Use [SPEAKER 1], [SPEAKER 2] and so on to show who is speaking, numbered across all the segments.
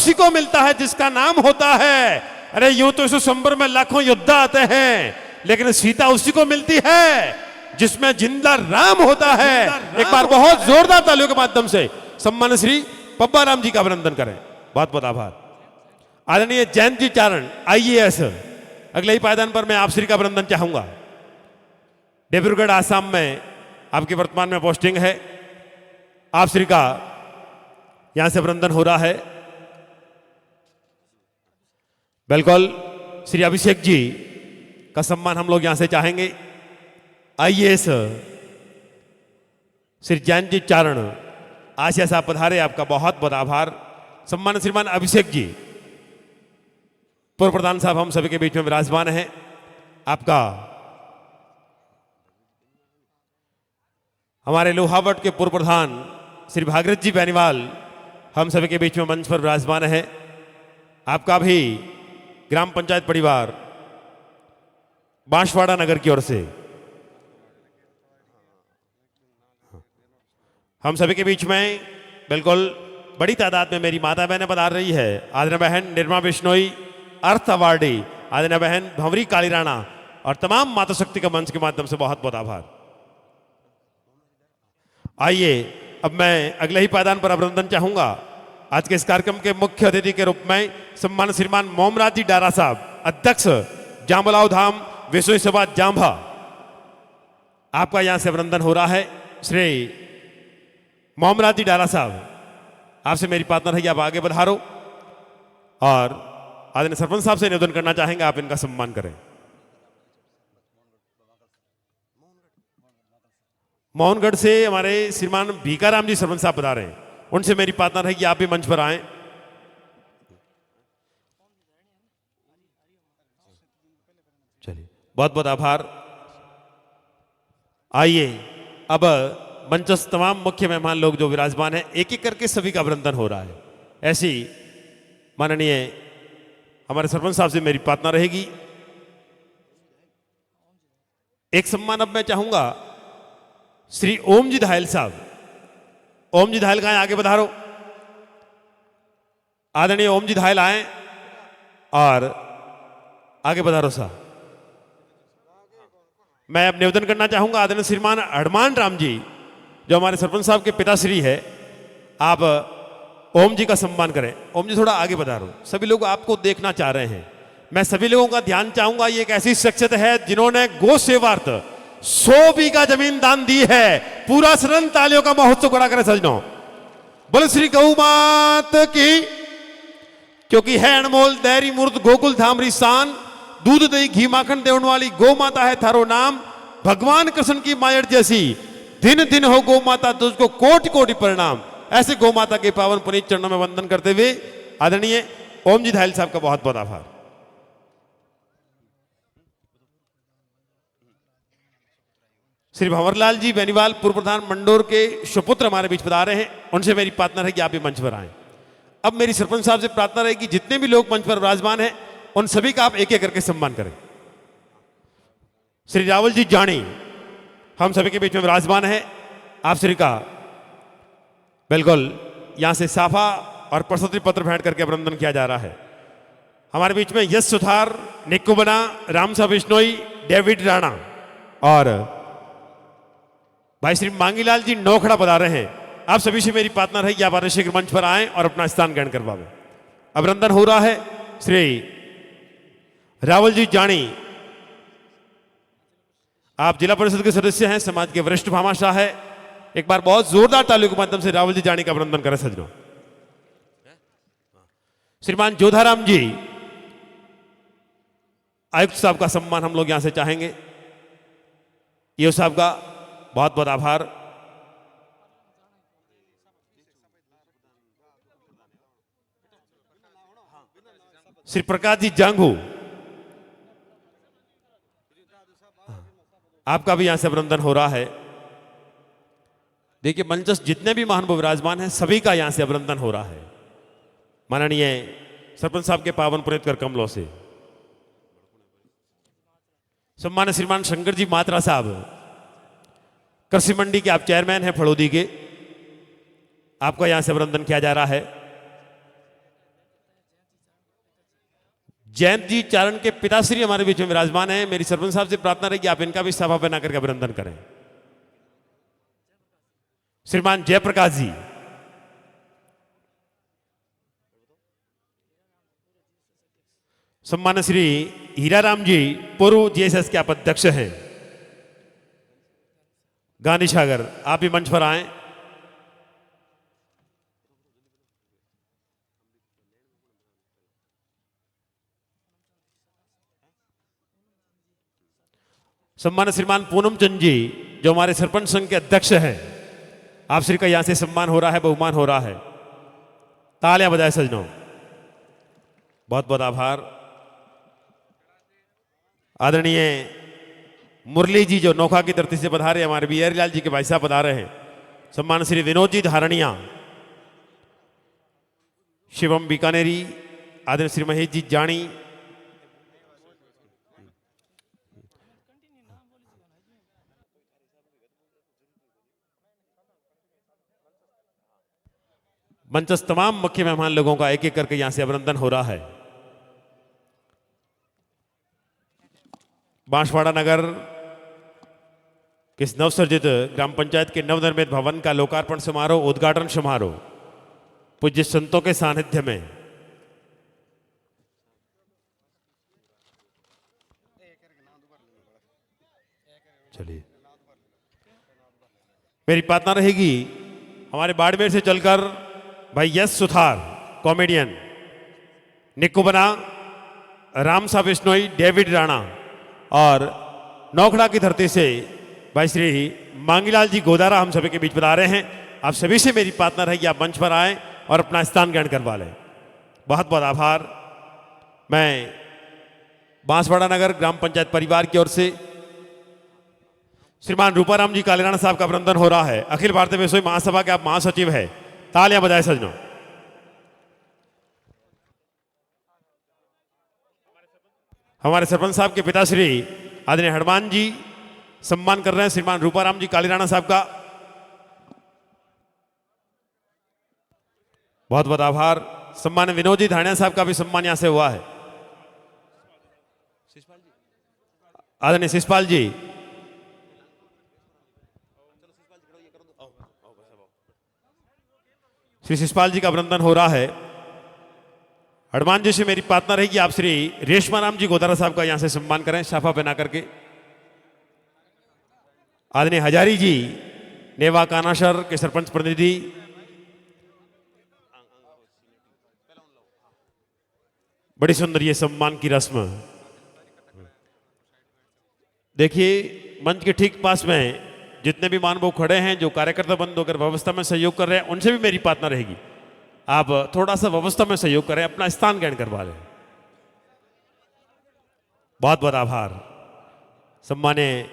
[SPEAKER 1] उसी को मिलता है जिसका नाम होता है। अरे यूं तो इस स्वयंवर में लाखों योद्धा आते हैं, लेकिन सीता उसी को मिलती है जिसमें जिंदा राम होता है। एक बार बहुत जोरदार तालियों के माध्यम से सम्मान श्री पब्बा राम जी का अभिनंदन करें। बहुत बहुत आभार। आदरणीय जयंत जी चारण IAS, अगले ही पायदान पर मैं आप श्री का अभिनंदन चाहूंगा। डिब्रूगढ़ आसाम में आपकी वर्तमान में पोस्टिंग है। आप श्री का यहां से अभिनंदन हो रहा है। बिल्कुल श्री अभिषेक जी का सम्मान हम लोग यहां से चाहेंगे। IAS श्री जयंत जी चारण, आज ऐसा आप पधारे, आपका बहुत बहुत आभार। सम्मान श्रीमान अभिषेक जी, पूर्व प्रधान साहब हम सभी के बीच में विराजमान हैं। आपका हमारे लोहावट के पूर्व प्रधान श्री भागीरथ जी बेनीवाल हम सभी के बीच में मंच पर विराजमान है। आपका भी ग्राम पंचायत परिवार बांसवाड़ा नगर की ओर से हम सभी के बीच में बिल्कुल बड़ी तादाद में मेरी माता बहनें पधार रही है। आदरणीय बहन निर्मा बिश्नोई, अर्थ अवार्डी, आदरणीय बहन भंवरी काली राणा और तमाम माता शक्ति का मंच के माध्यम से बहुत बहुत आभार। आइए अब मैं अगले ही पायदान पर अभिनंदन चाहूंगा। आज के इस कार्यक्रम के मुख्य अतिथि के रूप में सम्मान श्रीमान मोमराज जी डारा साहब, अध्यक्ष जामबलाव धाम विश्व सभा जांभा, आपका यहां से अभिनंदन हो रहा है। श्री मोमराज जी डारा साहब, आपसे मेरी प्रार्थना है कि आप आगे बढ़ारो और आदरणीय सरपंच साहब से निवेदन करना चाहेंगे आप इनका सम्मान करें। मोहनगढ़ से हमारे श्रीमान भीकाराम जी सरपंच साहब बता रहे हैं, उनसे मेरी प्रार्थना है कि आप भी मंच पर आएं। चलिए बहुत बहुत आभार। आइए अब मंचस्थ तमाम मुख्य मेहमान लोग जो विराजमान हैं, एक एक करके सभी का अभिनंदन हो रहा है। ऐसी माननीय हमारे सरपंच साहब से मेरी प्रार्थना रहेगी। एक सम्मान अब मैं चाहूंगा श्री ओम जी धायल साहब। ओम जी धायल कहां, आगे पधारो। आदरणीय ओम जी धायल आए और आगे पधारो साहब। मैं अब निवेदन करना चाहूंगा आदरणीय श्रीमान हनुमान राम जी, जो हमारे सरपंच साहब के पिताश्री है, आप ओम जी का सम्मान करें। ओम जी थोड़ा आगे पधारो, सभी लोग आपको देखना चाह रहे हैं। मैं सभी लोगों का ध्यान चाहूंगा, ये एक ऐसी शख्सियत है जिन्होंने गो सेवार्थ 100 बीघा जमीन दान दी है। पूरा सदन तालियों का महोत्सव करा करे सजनों। बोल श्री गौ मात की, क्योंकि है अनमोल दैरी मूर्त गोकुल धामरी शान, दूध दही घी माखन देवन वाली गौ माता है थारो नाम। भगवान कृष्ण की मायर जैसी दिन दिन हो गौ माता, तुझको कोटि कोटि प्रणाम। ऐसे गौ माता के पावन पुनीत चरणों में वंदन करते हुए आदरणीय ओम जी धायल साहब का बहुत बहुत आभार। श्री भंवरलाल जी बेनीवाल, पूर्व प्रधान मंडोर के सुपुत्र हमारे बीच बता रहे हैं, उनसे मेरी प्रार्थना है कि आप भी मंच पर आएं। अब मेरी सरपंच साहब से प्रार्थना रहेगी, जितने भी लोग मंच पर विराजमान हैं उन सभी का आप एक एक करके सम्मान करें। श्री रावल जी जानी हम सभी के बीच में विराजमान है। आप श्री का बिल्कुल यहां से साफा और प्रशस्ति पत्र भेंट करके अभिनंदन किया जा रहा है। हमारे बीच में यश सुथार, निक्कू बना, राम साहब बिश्नोई, डेविड राणा और भाई श्री मांगीलाल जी नौखड़ा बता रहे हैं। आप सभी से मेरी प्रार्थना रही कि आप शीघ्र मंच पर आएं और अपना स्थान ग्रहण करवाएं। अभिनंदन हो रहा है श्री रावल जी जानी, आप जिला परिषद के सदस्य हैं, समाज के वरिष्ठ भामाशाह है। एक बार बहुत जोरदार तालियों के माध्यम से रावल जी जानी का अभिनंदन करें सजनों। श्रीमान जोधाराम जी आयुक्त साहब का सम्मान हम लोग यहां से चाहेंगे। ईओ साहब का बहुत बहुत आभार। श्री प्रकाश जी जांगू, आपका भी यहां से अभिनंदन हो रहा है। देखिए मंचस्थ जितने भी महानुभाव विराजमान हैं सभी का यहां से अभिनंदन हो रहा है। माननीय सरपंच साहब के पावन पुनीत कर कमलों से सम्मानित श्रीमान शंकर जी मात्रा साहब, कृषि मंडी के आप चेयरमैन हैं फड़ोदी के, आपका यहां से अभिनंदन किया जा रहा है। जयंत जी चारण के पिताश्री हमारे बीच में विराजमान है। मेरी सरपंच साहब से प्रार्थना रहेगी आप इनका भी सभा बना करके अभिनंदन करें। श्रीमान जयप्रकाश जी, सम्मानित श्री हीराराम जी पूर्व जीएसएस के आप अध्यक्ष हैं गांधी सागर, आप भी मंच पर आए। सम्मानित श्रीमान पूनम चंद जी जो हमारे सरपंच संघ के अध्यक्ष हैं, आप श्री का यहां से सम्मान हो रहा है, बहुमान हो रहा है। तालियां बजाए सजनों, बहुत बहुत आभार। आदरणीय मुरली जी जो नोखा की धरती से पधारे, हमारे बिहारी लाल जी के भाई साहब पधारे हैं। सम्मान श्री विनोद जी धारणिया, शिवम बीकानेरी, आदरणीय श्री महेश जी जानी, मंचस्थ तमाम मुख्य मेहमान लोगों का एक एक करके यहां से अभिनंदन हो रहा है। बांसवाड़ा नगर के इस नवसर्जित ग्राम पंचायत के नवनिर्मित भवन का लोकार्पण समारोह, उद्घाटन समारोह पूज्य संतों के सानिध्य में चलिए मेरी प्रार्थना रहेगी हमारे बाड़मेर से चलकर भाई यश सुथार कॉमेडियन, निक्कू बना, राम साहब बिश्नोई, डेविड राणा और नौखड़ा की धरती से भाई श्री मांगीलाल जी गोदारा हम सभी के बीच बता रहे हैं। आप सभी से मेरी प्रार्थना रहेगी आप मंच पर आएं और अपना स्थान ग्रहण करवा लें। बहुत बहुत आभार। मैं बांसवाड़ा नगर ग्राम पंचायत परिवार की ओर से श्रीमान रूपाराम जी कालीराणा साहब का अभिनंदन हो रहा है। अखिल भारतीय विश्व महासभा के आप महासचिव है, तालियां बजाए सजनों। हमारे सरपंच साहब के पिताश्री आदरणीय हनुमान जी सम्मान कर रहे हैं श्रीमान रूपाराम जी कालीराणा साहब का। बहुत बहुत आभार। सम्मान विनोद जी धाणिया साहब का भी सम्मान यहां से हुआ है। आदरणीय शिषपाल जी, श्री शिषपाल जी का अभिनंदन हो रहा है। हनुमान जी से मेरी प्रार्थना रहेगी आप श्री रेशमाराम जी गोदारा साहब का यहां से सम्मान करें साफा पहना करके। आदरणीय हजारी जी नेवा कानाशर के सरपंच प्रतिनिधि, बड़ी सुंदर ये सम्मान की रस्म। देखिए मंच के ठीक पास में जितने भी महानुभाव खड़े हैं जो कार्यकर्ता बंद होकर व्यवस्था में सहयोग कर रहे हैं, उनसे भी मेरी प्रार्थना रहेगी आप थोड़ा सा व्यवस्था में सहयोग करें, अपना स्थान ग्रहण करवा लें। बहुत बहुत आभार। सम्मान्य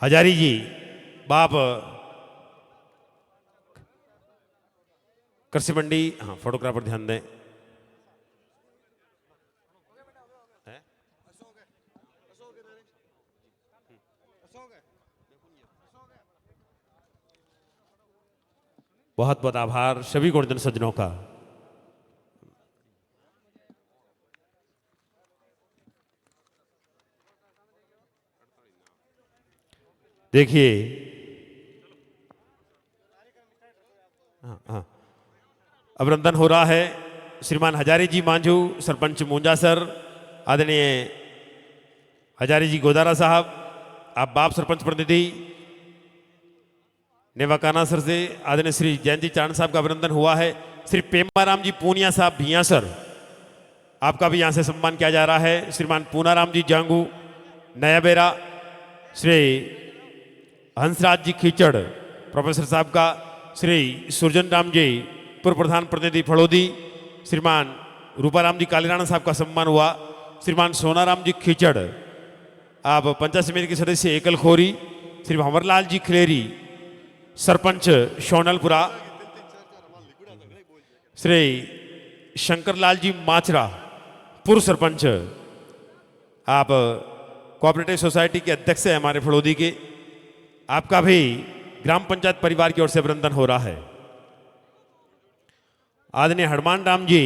[SPEAKER 1] हजारी जी बाप कृषि मंडी, हाँ फोटोग्राफर ध्यान दें। बहुत बहुत आभार सभी गुणजन सज्जनों का। देखिए अभिनंदन हो रहा है श्रीमान हजारी जी मांझू सरपंच मुंजासर, आदरणीय हजारी जी गोदारा साहब, आप बाप सरपंच प्रतिनिधि नेवाकाना सर से आदरणीय श्री जयंत जी चारण साहब का अभिनंदन हुआ है। श्री पेमाराम जी पूनिया साहब भिया सर, आपका भी यहां से सम्मान किया जा रहा है। श्रीमान पूनाराम जी जांगू नया बेरा, श्री हंसराज जी खीचड़ प्रोफेसर साहब का, श्री सुरजन राम जी पूर्व प्रधान प्रतिनिधि फड़ोदी, श्रीमान रूपाराम जी कालीराणा साहब का सम्मान हुआ। श्रीमान सोनाराम जी खीचड़ आप पंचायत समिति के सदस्य एकल खोरी, श्री भंवरलाल जी खिलेरी सरपंच शोनलपुरा, श्री शंकरलाल जी माचरा पूर्व सरपंच, आप कोऑपरेटिव सोसाइटी के अध्यक्ष हैं हमारे फड़ोदी के, आपका भी ग्राम पंचायत परिवार की ओर से अभिनंदन हो रहा है। आदरणीय हनुमान राम जी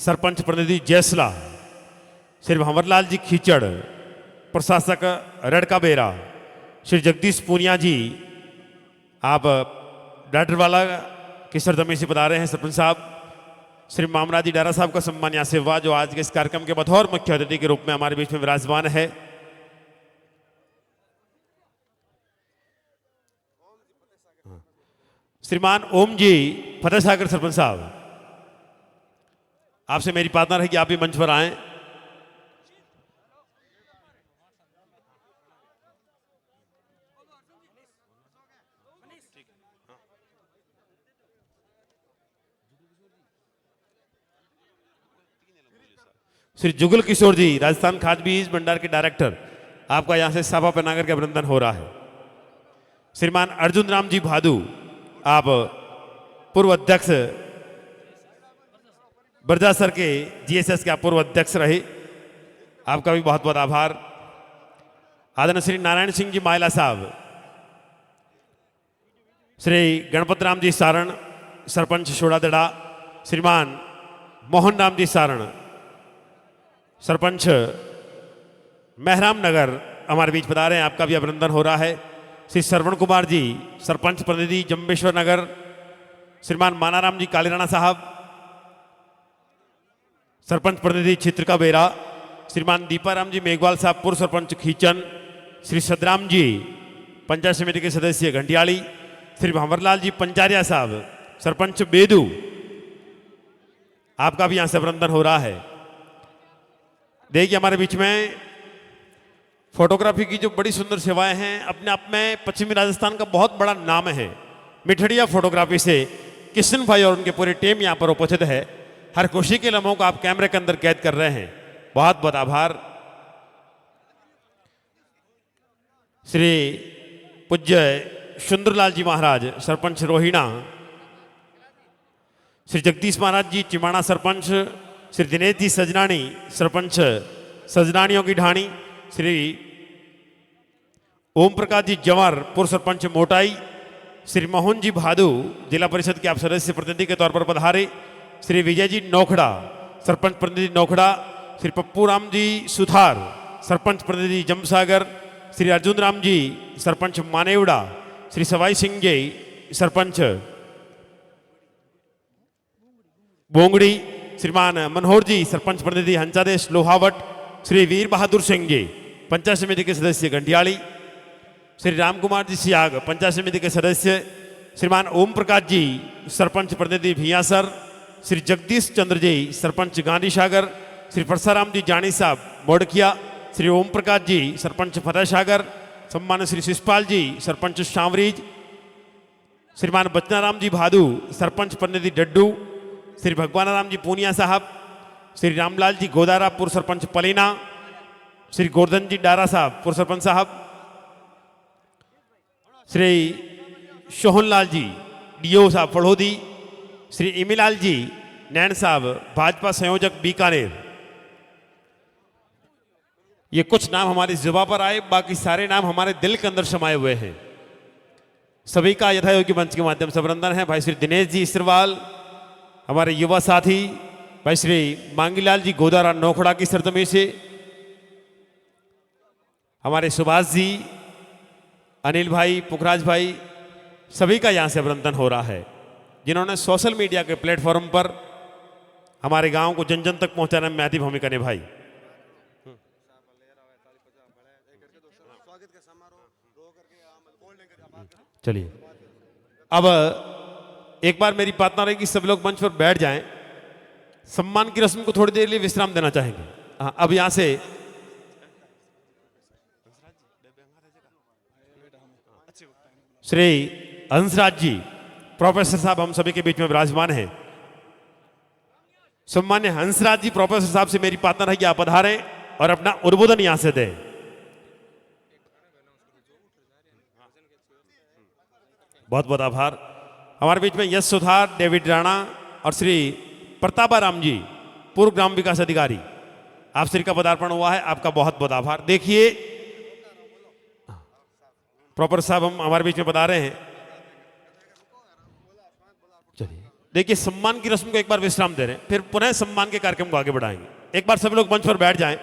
[SPEAKER 1] सरपंच प्रतिनिधि जैसला, श्री भंवरलाल जी खीचड़, प्रशासक रड़का बेरा, श्री जगदीश पूनिया जी, आप डाटरवाला की सरजमी से बता रहे हैं सरपंच साहब। श्री मामराज जी डारा साहब का सम्मान यहाँ से हुआ, जो आज के इस कार्यक्रम के बतौर मुख्य अतिथि के रूप में हमारे बीच में विराजमान है। श्रीमान ओम जी फतेह सागर सरपंच साहब, आपसे मेरी प्रार्थना है कि आप भी मंच पर आएं। श्री जुगल किशोर जी, राजस्थान खाद्य बीज भंडार के डायरेक्टर, आपका यहां से साफा पहनाकर के अभिनंदन हो रहा है। श्रीमान अर्जुन राम जी भादू, आप पूर्व अध्यक्ष बरजासर के जीएसएस के आप पूर्व अध्यक्ष रहे, आपका भी बहुत बहुत आभार। आदरणीय श्री नारायण सिंह जी मायला साहब, श्री गणपत राम जी सारण सरपंच शोड़ादड़ा, श्रीमान मोहन राम जी सारण सरपंच महराम नगर हमारे बीच बता रहे हैं, आपका भी अभिनंदन हो रहा है। श्री श्रवण कुमार जी सरपंच प्रतिनिधि जम्बेश्वर नगर, श्रीमान मानाराम जी कालीराणा साहब सरपंच प्रतिनिधि चित्रका बेरा, श्रीमान दीपाराम जी मेघवाल साहब पूर्व सरपंच खींचन, श्री सदराम जी पंचायत समिति के सदस्य घंटियाली, श्री भंवरलाल जी पंचारिया साहब सरपंच बेदू, आपका भी यहां से अभिनंदन हो रहा है। देखिए हमारे बीच में फोटोग्राफी की जो बड़ी सुंदर सेवाएं हैं, अपने आप में पश्चिमी राजस्थान का बहुत बड़ा नाम है। मिठड़िया फोटोग्राफी से किशन भाई और उनके पूरी टीम यहाँ पर उपस्थित है। हर खुशी के लम्हों को आप कैमरे के अंदर कैद कर रहे हैं, बहुत बहुत आभार। श्री पूज्य सुंदरलाल जी महाराज सरपंच रोहिणा, श्री जगदीश महाराज जी चिमाणा सरपंच, श्री दिनेश जी सजनानी सरपंच सजनानियों की ढाणी, श्री ओम प्रकाश जी जंवर पूर्व सरपंच मोटाई, श्री मोहन जी भादू जिला परिषद के आप सदस्य प्रतिनिधि के तौर पर पधारे, श्री विजय जी नौखड़ा सरपंच प्रतिनिधि नौखड़ा, श्री पप्पू राम जी सुथार सरपंच प्रतिनिधि जमसागर, श्री अर्जुन राम जी सरपंच मानेवड़ा, श्री सवाई सिंह जी सरपंच बोंगड़ी, श्रीमान मनोहर जी सरपंच प्रतिनिधि हंसादेश लोहावट, श्री वीर बहादुर सिंह जी पंचायत समिति के सदस्य घंटियाली, श्री राम कुमार जी सियाग पंचायत समिति के सदस्य, श्रीमान ओम प्रकाश जी सरपंच प्रतिनिधि भियासर, श्री जगदीश चंद्र जी सरपंच गांधी सागर, श्री परसाराम जी जानी साहब मोड़किया, श्री ओम प्रकाश जी सरपंच फतेह सागर, सम्मानित श्री शिषपाल जी सरपंच शावरीज, श्रीमान बचनाराम जी भादू सरपंच प्रतिनिधि डड्डू, श्री भगवान राम जी पूनिया साहब, श्री रामलाल जी गोदारा पूर्व सरपंच पलीना, श्री गोवर्धन जी डारा साहब पूर्व सरपंच साहब, श्री सोहनलाल जी डीओ साहब फड़ोदी, श्री इमीलाल जी नैन साहब भाजपा संयोजक बीकानेर। ये कुछ नाम हमारी जुबा पर आए, बाकी सारे नाम हमारे दिल के अंदर समाये हुए हैं। सभी का यथायोग्य मंच के माध्यम से अभिनंदन है। भाई श्री दिनेश जी इसरवाल, हमारे युवा साथी भाई श्री मांगीलाल जी गोदारा नौखड़ा की सरजमी से, हमारे सुभाष जी, अनिल भाई, पुखराज भाई, सभी का यहाँ से अभिनंदन हो रहा है, जिन्होंने सोशल मीडिया के प्लेटफॉर्म पर हमारे गांव को जन जन तक पहुंचाने में महती भूमिका निभाई। चलिए अब एक बार मेरी प्रार्थना रहेगी सब लोग मंच पर बैठ जाएं। सम्मान की रस्म को थोड़ी देर लिए विश्राम देना चाहेंगे। अब यहां से श्री हंसराज जी प्रोफेसर साहब हम सभी के बीच में विराजमान हैं। सम्मान्य हंसराज जी प्रोफेसर साहब से मेरी प्रार्थना है कि आप पधारें और अपना उद्बोधन यहां से दें। बहुत बहुत आभार। हमारे बीच में यश सुधार, डेविड राणा और श्री प्रतापाराम जी पूर्व ग्राम विकास अधिकारी, आप श्री का पदार्पण हुआ है, आपका बहुत बहुत आभार। देखिए प्रोफेसर साहब हम हमारे बीच में बता रहे हैं। चलिए देखिए सम्मान की रस्म को एक बार विश्राम दे रहे हैं, फिर पुनः सम्मान के कार्यक्रम को आगे बढ़ाएंगे। एक बार सभी लोग मंच पर बैठ जाएं।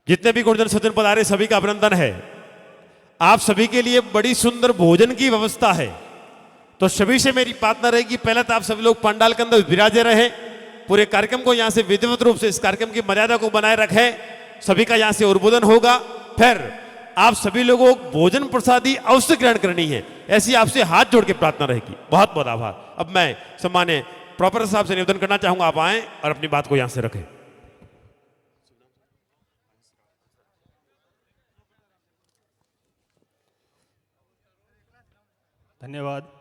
[SPEAKER 1] जितने भी गुरुजन सज्जन पधारे सभी का अभिनंदन है। आप सभी के लिए बड़ी सुंदर भोजन की व्यवस्था है, तो सभी से मेरी प्रार्थना रहेगी, पहले तो आप सभी लोग पंडाल के अंदर विराजे रहे, पूरे कार्यक्रम को यहां से विधिवत रूप से इस कार्यक्रम की मर्यादा को बनाए रखें। सभी का यहां से उद्बोधन होगा, फिर आप सभी लोगों को भोजन प्रसादी अवश्य ग्रहण करनी है, ऐसी आपसे हाथ जोड़ के प्रार्थना रहेगी। बहुत बहुत आभार। अब मैं सम्मान्य प्रोफेसर साहब से निवेदन करना चाहूंगा, आप आएं और अपनी बात को यहां से रखें।
[SPEAKER 2] धन्यवाद।